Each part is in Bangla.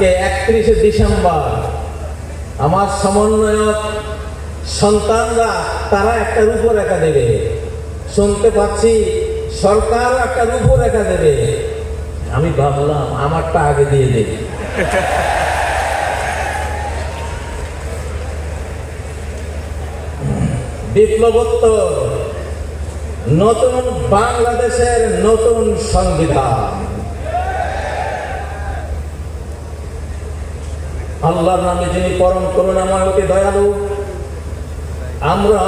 আজকে 31শে ডিসেম্বর আমার সমন্বয়ক সন্তানরা তারা একটা রূপরেখা দেবে, শুনতে পাচ্ছি সরকার একটা রূপরেখা দেবে। আমি ভাবলাম আমারটা আগে দিয়ে দেই। বিপ্লবোত্তর নতুন বাংলাদেশের নতুন সংবিধান। আল্লাহর নামে যিনি পরম করুণাময় অতি দয়ালু, আমরা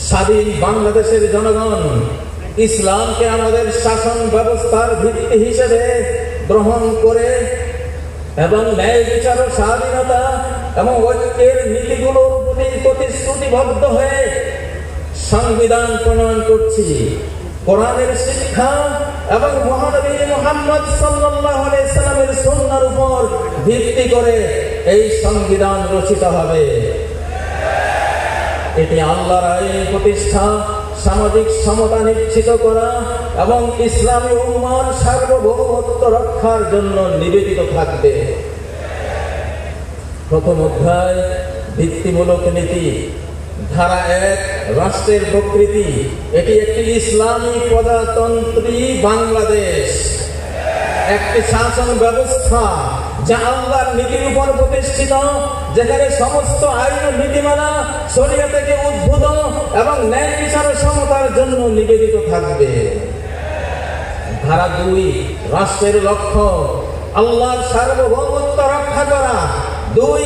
স্বাধীন বাংলাদেশের জনগণ ইসলামকে আমাদের শাসন ব্যবস্থার ভিত্তি হিসেবে গ্রহণ করে এবং ন্যায় বিচার ও স্বাধীনতা এবং ঐক্যের নীতিগুলোর প্রতি প্রতিশ্রুতিবদ্ধ হয়ে সংবিধান প্রণয়ন করছি। কোরআনের শিক্ষা এবং মহানবী মুহাম্মদ সাল্লাল্লাহু আলাইহি সাল্লামের সুন্নাহর উপর ভিত্তি করে এই সংবিধান রচিত হবে। এটি আল্লাহর আইন প্রতিষ্ঠা, সামাজিক সমতা নিশ্চিত করা এবং ইসলামী উম্মাহর সার্বভৌমত্ব রক্ষার জন্য নিবেদিত থাকবে। প্রথম অধ্যায় ভিত্তিমূলক নীতি। ধারা 1 রাষ্ট্রের প্রকৃতি। এটি একটি ইসলামী প্রজাতন্ত্রী বাংলাদেশ, একটি শাসন ব্যবস্থা যা আল্লাহর নীতির উপর প্রতিষ্ঠিত, যেখানে সমস্ত আইন ও নীতিমালা শরিয়া থেকে উদ্ভূত এবং ন্যায় বিচার ও সমতার জন্য নিবেদিত থাকবে। ধারা 2 রাষ্ট্রের লক্ষ্য আল্লাহর সার্বভৌমত্ব রক্ষা করা। 2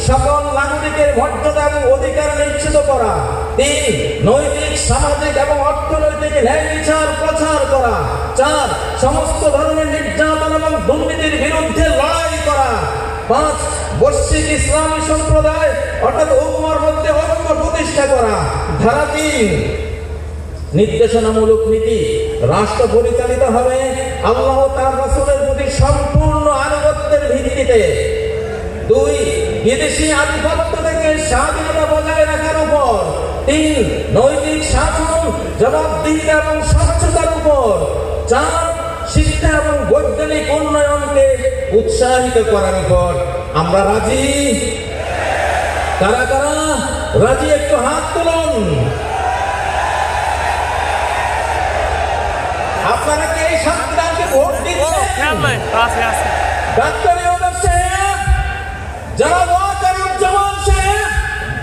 সকল নাগরিকের মর্যাদা এবং অধিকার নিশ্চিত করা। 3 নৈতিক, সামাজিক এবং অর্থনৈতিক ন্যায় বিচার প্রচার করা। 4 সমস্ত ধরনের নির্যাতন এবং দুর্নীতির বিরুদ্ধে লড়াই করা। 5 বৈশ্বিক ইসলামী সম্প্রদায় অর্থাৎ উম্মাহর মধ্যে ঐক্য প্রতিষ্ঠা করা। ধারা 3 নির্দেশনামূলক নীতি। রাষ্ট্র পরিচালিত হবে আল্লাহ ও তার রাসূলের প্রতি সম্পূর্ণ আনুগত্যের ভিত্তিতে। 2 বিদেশি আধিপত্য থেকে স্বাধীনতা বজায় রাখার উপর। 3 নৈতিক শাসন, জবাবদিহিতা এবং স্বচ্ছতার উপর। 4 শিক্ষা এবং বৈজ্ঞানিক উন্নয়নকে উৎসাহিত করার উপর। আমরা রাজি? কারা কারা রাজি একটু হাত তুলুন। আপনারা কি এই সংবিধানকে ভোট দিচ্ছেন? ডাক্তার ইউনূস সাহেব, জনাব ওয়াকারুজ্জামান সাহেব,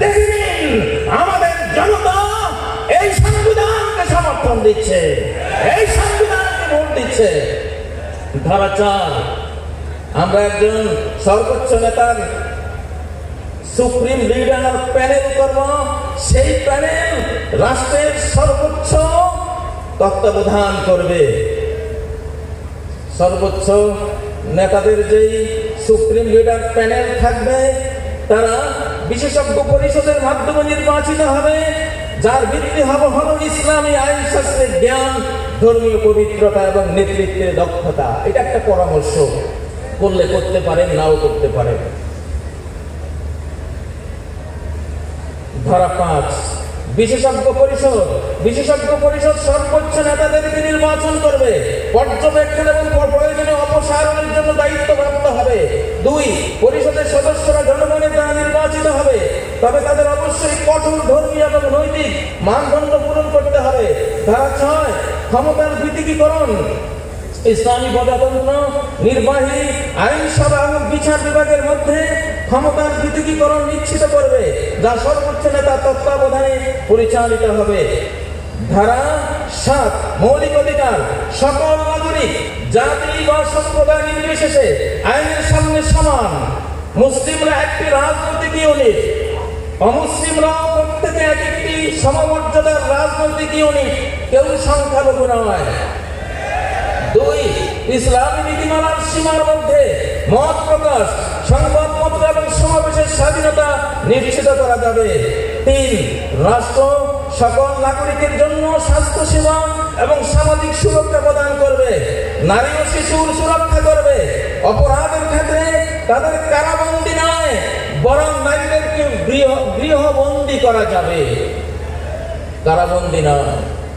দেখে নিন আমাদের জনতা এই সংবিধানকে সমর্থন দিচ্ছে, এই সংবিধানকে ভোট দিচ্ছে। ধারা 4 আমরা একজন সর্বোচ্চ নেতার সুপ্রিম লিডার প্যানেল করব। সেই প্যানেল রাষ্ট্রের সর্বোচ্চ তত্ত্বাবধান করবে। সর্বোচ্চ নেতাদের যেই সুপ্রিম লিডার প্যানেল থাকবে তারা বিশেষজ্ঞ পরিষদের মাধ্যমে নির্বাচিত হবে, যার ভিত্তি হলো ইসলামী আইন শাস্ত্রের জ্ঞান, ধর্মীয় পবিত্রতা এবং নেতৃত্বের দক্ষতা। এটা একটা পরামর্শ, করলে করতে পারেন, নাও করতে পারেন। ধারা 5 বিশেষজ্ঞ পরিষদ সর্বোচ্চ নেতাদেরকে নির্বাচন করবে, পর্যবেক্ষণ এবং প্রয়োজনীয় অপসারণের জন্য দায়িত্বপ্রাপ্ত হবে। 2 পরিষদের সদস্যরা জনগণের দ্বারা নির্বাচিত হবে, তবে তাদের অবশ্যই কঠোর ধর্মীয় এবং নৈতিক মানদণ্ড পূরণ করতে হবে। ধারা 6 ক্ষমতার পৃথকীকরণ। ইসলামী প্রজাতন্ত্র নির্বাহী, আইনসভা এবং বিচার বিভাগের মধ্যে ক্ষমতার পৃথকীকরণ নিশ্চিত করবে, যা সর্বোচ্চ নেতার তত্ত্বাবধানে পরিচালিত হবে। ধারা 7 মৌলিক অধিকার। সকল নাগরিক জাতি বা সম্প্রদায় নির্বিশেষে আইনের সামনে সমান। মুসলিমরা একটি রাজনৈতিক ইউনিট, অমুসলিমরাও প্রত্যেকে এক একটি সমমর্যাদার রাজনৈতিক ইউনিট, কেউ সংখ্যালঘু নয়। 2 ইসলামী নীতিমালার সীমার মধ্যে মত প্রকাশ, সংবাদপত্র এবং সমাবেশের স্বাধীনতা নিশ্চিত করা যাবে। 3 রাষ্ট্র সকল নাগরিকের জন্য স্বাস্থ্য সেবা এবং সামাজিক সুরক্ষা প্রদান করবে, নারী ও শিশুর সুরক্ষা করবে। অপরাধের ক্ষেত্রে তাদের কারাবন্দী নয়, বরং নারীদেরকে গৃহবন্দী করা যাবে, কারাবন্দী নয়।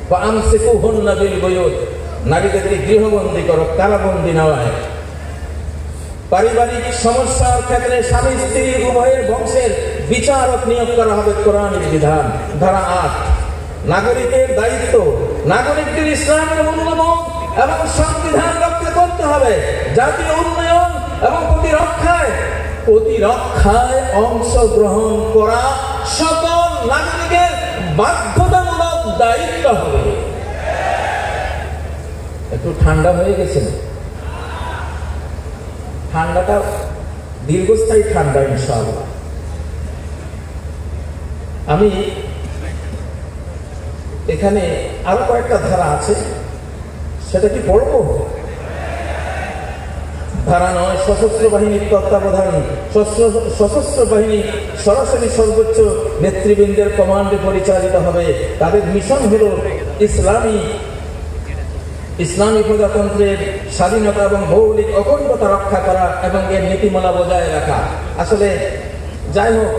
বা আমসিকুহুন্না বিল বুয়ুত, নারীদেরকে গৃহবন্দী করো, কারাবন্দী নয়। পারিবারিক সমস্যার ক্ষেত্রে স্বামী স্ত্রী উভয়ের বংশের বিচারক নিয়োগ করা হবে কোরআনের বিধান। ধারা 8, নাগরিকের দায়িত্ব, নাগরিকদের ইসলামের মূল্যবোধ এবং সংবিধান রক্ষা করতে হবে। জাতীয় উন্নয়ন এবং প্রতিরক্ষায় অংশগ্রহণ করা সকল নাগরিকের বাধ্যতামূলক দায়িত্ব হবে। একটু ঠান্ডা হয়ে গেছে, ঠান্ডাটা দীর্ঘস্থায়ী ঠান্ডা ইনশাআল্লাহ। আমি এখানে আরো কয়েকটা ধারা আছে, সেটা কি পড়বো? ধারা 9, সশস্ত্র বাহিনীর তত্ত্বাবধান। সশস্ত্র বাহিনী সরাসরি সর্বোচ্চ নেতৃবৃন্দের কমান্ডে পরিচালিত হবে। তাদের মিশন হল ইসলামী প্রজাতন্ত্রের স্বাধীনতা এবং ভৌগোলিক অখণ্ডতা রক্ষা করা এবং এর নীতিমালা বজায় রাখা। আসলে যাই হোক,